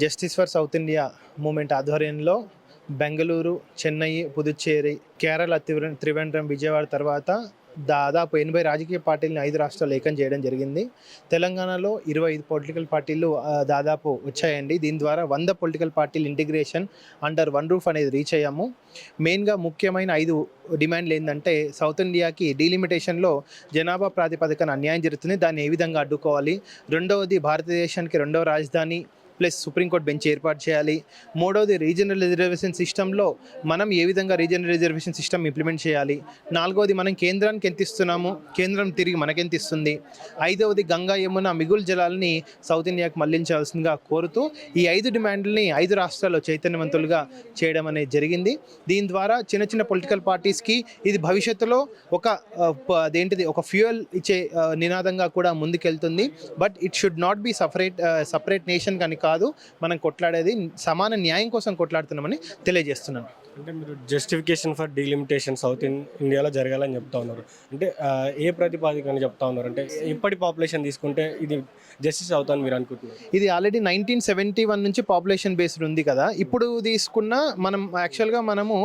Justice for south India moment ఆధ్వర్యంలో బెంగళూరు, చెన్నై, పుదుచ్చేరి, కేరళ, త్రివేంద్రం, విజయవాడ తర్వాత దాదాపు 80 రాజకీయ పార్టీలను 5 రాష్ట్రాలు ఏకం చేయడం జరిగింది. తెలంగాణలో 25 పొలిటికల్ పార్టీలు దాదాపు వచ్చాయండి. దీని ద్వారా 100 పొలిటికల్ పార్టీలు ఇంటిగ్రేషన్ అండర్ వన్ రూఫ్ అనేది రీచ్ అయ్యాము. మెయిన్గా ముఖ్యమైన 5 డిమాండ్లు ఏంటంటే, సౌత్ ఇండియాకి డీలిమిటేషన్లో జనాభా ప్రాతిపదికన అన్యాయం జరుగుతుంది, దాన్ని ఏ విధంగా అడ్డుకోవాలి. రెండవది, భారతదేశానికి రెండవ రాజధాని ప్లస్ సుప్రీంకోర్టు బెంచ్ ఏర్పాటు చేయాలి. మూడవది, రీజనల్ రిజర్వేషన్ సిస్టంలో మనం ఏ విధంగా రీజనల్ రిజర్వేషన్ సిస్టమ్ ఇంప్లిమెంట్ చేయాలి. నాలుగవది, మనం కేంద్రానికి ఎంత ఇస్తున్నాము, కేంద్రం తిరిగి మనకెంత ఇస్తుంది. ఐదవది, గంగా యమున మిగులు జలాలని సౌత్ ఇండియాకు మళ్లించాల్సిందిగా కోరుతూ ఈ 5 డిమాండ్లని 5 రాష్ట్రాల్లో చైతన్యవంతులుగా చేయడం అనేది జరిగింది. దీని ద్వారా చిన్న చిన్న పొలిటికల్ పార్టీస్కి ఇది భవిష్యత్తులో ఒక ఫ్యూయల్ ఇచ్చే నినాదంగా కూడా ముందుకెళ్తుంది. But it should not be separate nation కానీ కాదు, మనం కొట్లాడేది సమాన న్యాయం కోసం కొట్లాడుతున్నామని తెలియజేస్తున్నాను. అంటే మీరు జస్టిఫికేషన్ ఫర్ డీలిమిటేషన్ సౌత్ ఇండియాలో జరగాలని చెప్తా ఉన్నారు. అంటే ఏ ప్రతిపాదికని చెప్తా ఉన్నారు? అంటే ఇప్పటి పాపులేషన్ తీసుకుంటే ఇది జస్టిస్ అవుతాను మీరు అనుకుంటున్నారు? ఇది ఆల్రెడీ 1971 నుంచి పాపులేషన్ బేస్డ్ ఉంది కదా. ఇప్పుడు తీసుకున్న మనం యాక్చువల్గా మనము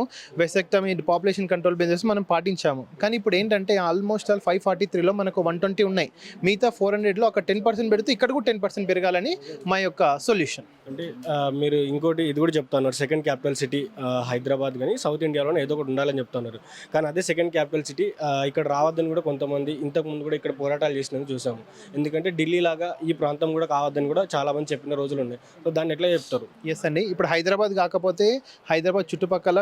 వెసెక్టమీ పాపులేషన్ కంట్రోల్ బేసెస్ మనం పాటించాము. కానీ ఇప్పుడు ఏంటంటే ఆల్మోస్ట్ 543లో మనకు 120 ఉన్నాయి. మిగతా 400లో ఒక 10% పెడితే ఇక్కడ కూడా 10% పెరగాలని మా యొక్క సొల్యూషన్. అంటే మీరు ఇంకోటి ఇది కూడా చెప్తా ఉన్నారు, సెకండ్ క్యాపిటల్ సిటీ హైదరాబాద్ కానీ సౌత్ ఇండియాలోనే ఏదో ఒకటి ఉండాలని చెప్తున్నారు. కానీ అదే సెకండ్ క్యాపిటల్ సిటీ ఇక్కడ రావద్దని కూడా కొంతమంది ఇంతకుముందు కూడా ఇక్కడ పోరాటాలు చేసినది చూసాము. ఎందుకంటే ఢిల్లీ లాగా ఈ ప్రాంతం కూడా కావద్దని కూడా చాలా మంది చెప్పిన రోజులు ఉన్నాయి. సో దాన్ని ఎట్లా చెప్తారు? ఎస్ అండి, ఇప్పుడు హైదరాబాద్ కాకపోతే హైదరాబాద్ చుట్టుపక్కల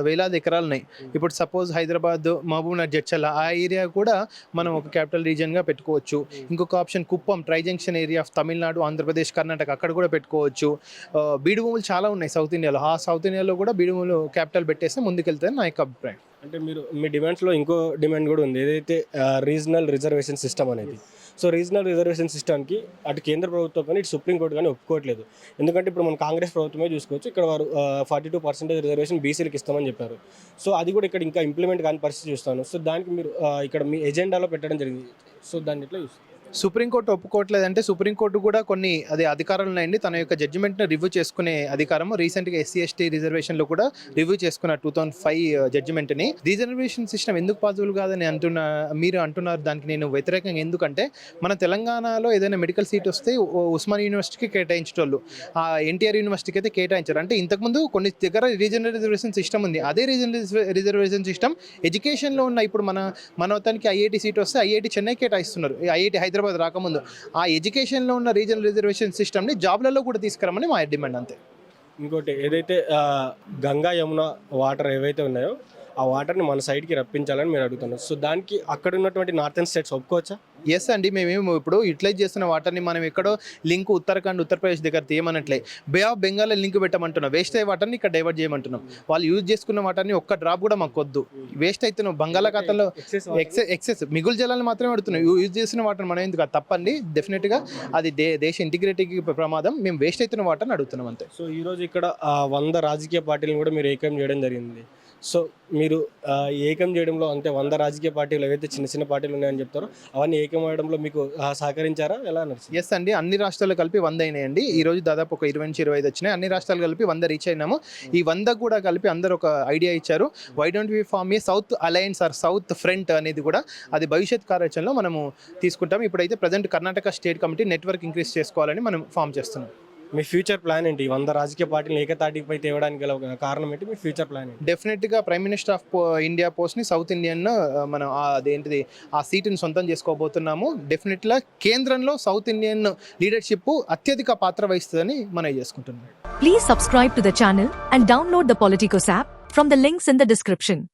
వేలాది ఎకరాలు ఉన్నాయి. ఇప్పుడు సపోజ్ హైదరాబాద్, మహబూబ్నగర్, జడ్చల్ల ఆ ఏరియా కూడా మనం ఒక క్యాపిటల్ రీజియన్గా పెట్టుకోవచ్చు. ఇంకొక option Kuppam, tri junction area of Tamil Nadu, Andhra Pradesh, Karnataka, అక్కడ కూడా పెట్టుకోవచ్చు. బీడు భూములు చాలా ఉన్నాయి సౌత్ ఇండియాలో. ఆ సౌత్ ఇండియాలో కూడా బీడు భూములు క్యాపిటల్ పెట్టేస్తే ముందుకెళ్తారని నా యొక్క అభిప్రాయం. అంటే మీరు మీ డిమాండ్స్లో ఇంకో డిమాండ్ కూడా ఉంది, ఏదైతే రీజనల్ రిజర్వేషన్ సిస్టమ్ అనేది. సో రీజనల్ రిజర్వేషన్ సిస్టమ్కి అటు కేంద్ర ప్రభుత్వం కానీ ఇటు సుప్రీంకోర్టు కానీ ఒప్పుకోవట్లేదు. ఎందుకంటే ఇప్పుడు మన కాంగ్రెస్ ప్రభుత్వమే చూసుకోవచ్చు, ఇక్కడ వారు 42% రిజర్వేషన్ బీసీలకు ఇస్తామని చెప్పారు. సో అది కూడా ఇక్కడ ఇంకా ఇంప్లిమెంట్ కాని పరిస్థితి చూస్తాను. సో దానికి మీరు ఇక్కడ మీ ఎజెండాలో పెట్టడం జరిగింది. సో దాన్ని ఎట్లా చూస్తారు? సుప్రీంకోర్టు ఒప్పుకోవట్లేదంటే సుప్రీంకోర్టు కూడా కొన్ని అధికారాలు ఉన్నాయండి. తన యొక్క జడ్జిమెంట్ని రివ్యూ చేసుకునే అధికారం. రీసెంట్గా SC/ST రిజర్వేషన్లో కూడా రివ్యూ చేసుకున్న 2005 జడ్జిమెంట్ని. రిజర్వేషన్ సిస్టమ్ ఎందుకు పాసిబుల్ కాదని మీరు అంటున్నారు. దానికి నేను వ్యతిరేకంగా. ఎందుకంటే మన తెలంగాణలో ఏదైనా మెడికల్ సీట్ వస్తే ఉస్మానియా యూనివర్సిటీకి కేటాయించేటోళ్ళు, NTR యూనివర్సిటీకి అయితే కేటాయించారు. అంటే ఇంతకుముందు కొన్ని దగ్గర రీజనల్ రిజర్వేషన్ సిస్టమ్ ఉంది. అదే రీజనల్ రిజర్వేషన్ సిస్టమ్ ఎడ్యుకేషన్లో ఉన్న ఇప్పుడు మన వతానికి IIT సీట్ వస్తే IIT చెన్నై కేటాయిస్తున్నారు. IIT హైదరాబాద్ రాకముందు ఆ ఎడ్యుకేషన్లో ఉన్న రీజనల్ రిజర్వేషన్ సిస్టమ్ని జాబ్లలో కూడా తీసుకురమని మా డిమాండ్. అంతే. ఇంకోటి ఏదైతే గంగా యమున వాటర్ ఏవైతే ఉన్నాయో ఆ వాటర్ని మన సైడ్కి రప్పించాలని మీరు అడుగుతున్నారు. సో దానికి అక్కడ ఉన్నటువంటి నార్థన్ స్టేట్స్ ఒప్పుకోవచ్చా? ఎస్ అండి, మేమేమో ఇప్పుడు యూటిలైజ్ చేస్తున్న వాటర్ని మనం ఎక్కడో లింక్ ఉత్తరాఖండ్, ఉత్తరప్రదేశ్ దగ్గర తీయమనట్లే. బే ఆఫ్ బెంగాల్ లింక్ పెట్టమంటున్నాం. వేస్ట్ అయ్యే వాటర్ని ఇక్కడ డైవర్ట్ చేయమంటున్నాం. వాళ్ళు యూజ్ చేసుకున్న వాటర్ని ఒక్క డ్రాప్ కూడా మాకు వద్దు. వేస్ట్ అవుతున్నాం. బంగాళాఖాతంలో ఎక్సెస్ మిగులు జలాలు మాత్రమే పడుతున్నాం. యూజ్ చేసిన వాటర్ మనం ఎందుకు? తప్పండి. డెఫినెట్గా అది దేశ ఇంటిగ్రిటీకి ప్రమాదం. మేము వేస్ట్ అవుతున్న వాటర్ని అడుగుతున్నాం అంతే. సో ఈరోజు ఇక్కడ 100 రాజకీయ పార్టీలను కూడా మీరు ఏకం చేయడం జరిగింది. సో మీరు ఏకం చేయడంలో అంటే 100 రాజకీయ పార్టీలు ఏవైతే చిన్న చిన్న పార్టీలు ఉన్నాయని చెప్తారో అవన్నీ ఏకం అవ్వడంలో మీకు సహకరించారా? ఎలా నడిచింది? ఎస్ అండి, అన్ని రాష్ట్రాలు కలిపి 100 అయినాయండి. ఈ రోజు దాదాపు ఒక 20 నుంచి 25 వచ్చినాయి. అన్ని రాష్ట్రాలు కలిపి 100 రీచ్ అయినాము. ఈ 100 కూడా కలిపి అందరూ ఒక ఐడియా ఇచ్చారు. Why don't we form a south alliance or south front అనేది కూడా అది భవిష్యత్ కార్యాచరణలో మనము తీసుకుంటాం. ఇప్పుడైతే present Karnataka state committee network increase చేసుకోవాలని మనం ఫామ్ చేస్తున్నాం. మీ ఫ్యూచర్ ప్లాన్ ఏంటి? 100 రాజకీయ పార్టీలు ఏకతాటిపై తేవడానికి గల కారణం ఏంటి? మీ ఫ్యూచర్ ప్లాన్ ఏంటి? డెఫినెట్గా ప్రైమ్ మినిస్టర్ ఆఫ్ ఇండియా పోస్ట్ని సౌత్ ఇండియన్ మనం ఆ సీటుని సొంతం చేసుకోబోతున్నాము. డెఫినెట్గా కేంద్రంలో సౌత్ ఇండియన్ లీడర్షిప్ అత్యధిక పాత్ర వహిస్తుందని మనం చేసుకుంటున్నాం. Please subscribe to the channel and download the Politicos app from the links in the description.